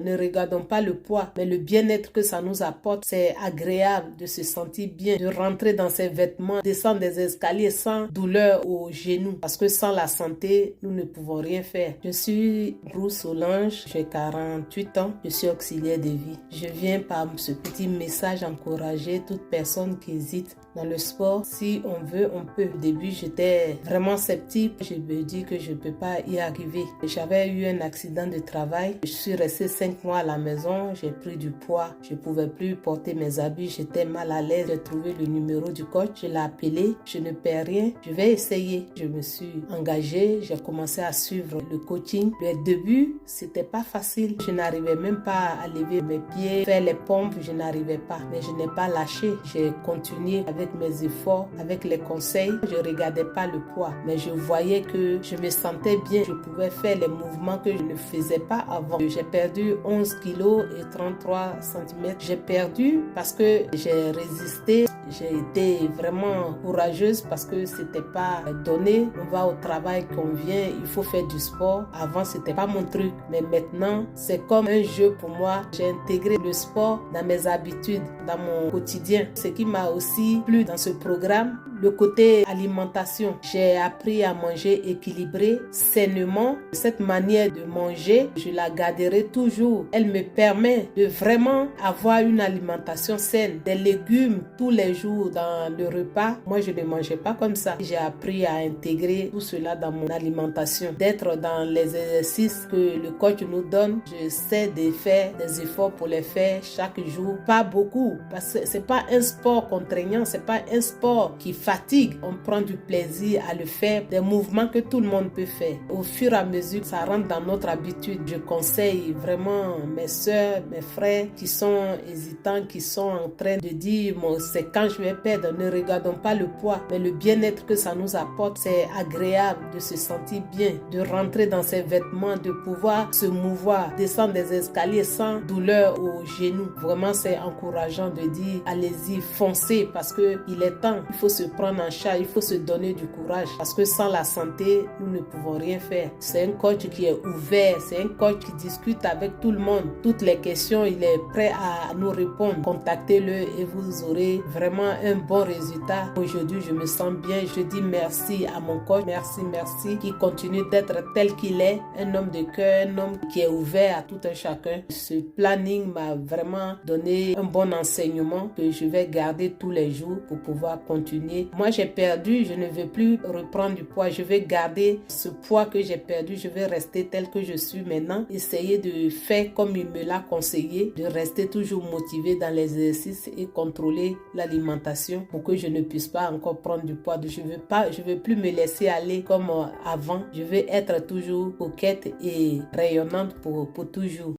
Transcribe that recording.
ne regardons pas le poids, mais le bien-être que ça nous apporte. C'est agréable de se sentir bien, de rentrer dans ses vêtements, descendre des escaliers sans douleur aux genoux. Parce que sans la santé, nous ne pouvons rien faire. Je suis Bruce Solange, j'ai 48 ans, je suis auxiliaire de vie. Je viens par ce petit message encourager toute personne qui hésite dans le sport. Si on veut, on peut. Au début, j'étais vraiment sceptique. Je me dis que je ne peux pas y arriver. J'avais eu un accident de travail. Je suis restée 5 mois à la maison. J'ai pris du poids. Je ne pouvais plus porter mes habits. J'étais mal à l'aise. J'ai trouvé le numéro du coach. Je l'ai appelé. Je ne perds rien. Je vais essayer. Je me suis engagée. J'ai commencé à suivre le coaching. Le début, c'était pas facile. Je n'arrivais même pas à lever mes pieds, faire les pompes. Je n'arrivais pas. Mais je n'ai pas lâché. J'ai continué avec mes efforts, avec les conseils. Je regardais pas le poids, mais je voyais que je me sentais bien. Je pouvais faire les mouvements que je ne faisais pas avant. J'ai perdu 11 kilos et 33 cm. J'ai perdu parce que j'ai résisté. J'ai été vraiment courageuse parce que c'était pas donné. On va au travail, qu'on vient, il faut faire du sport. Avant, c'était pas mon truc, mais maintenant, c'est comme un jeu pour moi. J'ai intégré le sport dans mes habitudes, dans mon quotidien. Ce qui m'a aussi plu dans ce programme, le côté alimentation. J'ai appris à manger équilibré, sainement. Cette manière de manger, je la garderai toujours. Elle me permet de vraiment avoir une alimentation saine. Des légumes tous les jours dans le repas. Moi, je ne mangeais pas comme ça. J'ai appris à intégrer tout cela dans mon alimentation. D'être dans les exercices que le coach nous donne. J'essaie de faire des efforts pour les faire chaque jour. Pas beaucoup, parce que c'est pas un sport contraignant, c'est pas un sport qui fatigue. On prend du plaisir à le faire, des mouvements que tout le monde peut faire. Au fur et à mesure, ça rentre dans notre habitude. Je conseille vraiment mes soeurs, mes frères qui sont hésitants, qui sont en train de dire c'est quand je vais perdre. Ne regardons pas le poids, mais le bien-être que ça nous apporte. C'est agréable de se sentir bien, de rentrer dans ses vêtements, de pouvoir se mouvoir, descendre des escaliers sans douleur aux genoux. Vraiment, c'est encourageant de dire allez-y, foncez, parce que il est temps. Il faut se prendre en charge, il faut se donner du courage, parce que sans la santé, nous ne pouvons rien faire. C'est un coach qui est ouvert, c'est un coach qui discute avec tout le monde. Toutes les questions, il est prêt à nous répondre. Contactez-le et vous aurez vraiment un bon résultat. Aujourd'hui, je me sens bien. Je dis merci à mon coach. Merci, qui continue d'être tel qu'il est. Un homme de cœur, un homme qui est ouvert à tout un chacun. Ce planning m'a vraiment donné un bon enseignement que je vais garder tous les jours pour pouvoir continuer. Moi, j'ai perdu, je ne veux plus reprendre du poids. Je vais garder ce poids que j'ai perdu. Je vais rester tel que je suis maintenant. Essayer de faire comme il me l'a conseillé, de rester toujours motivé dans les exercices et contrôler l'alimentation pour que je ne puisse pas encore prendre du poids. Je veux plus me laisser aller comme avant. Je veux être toujours coquette et rayonnante pour toujours.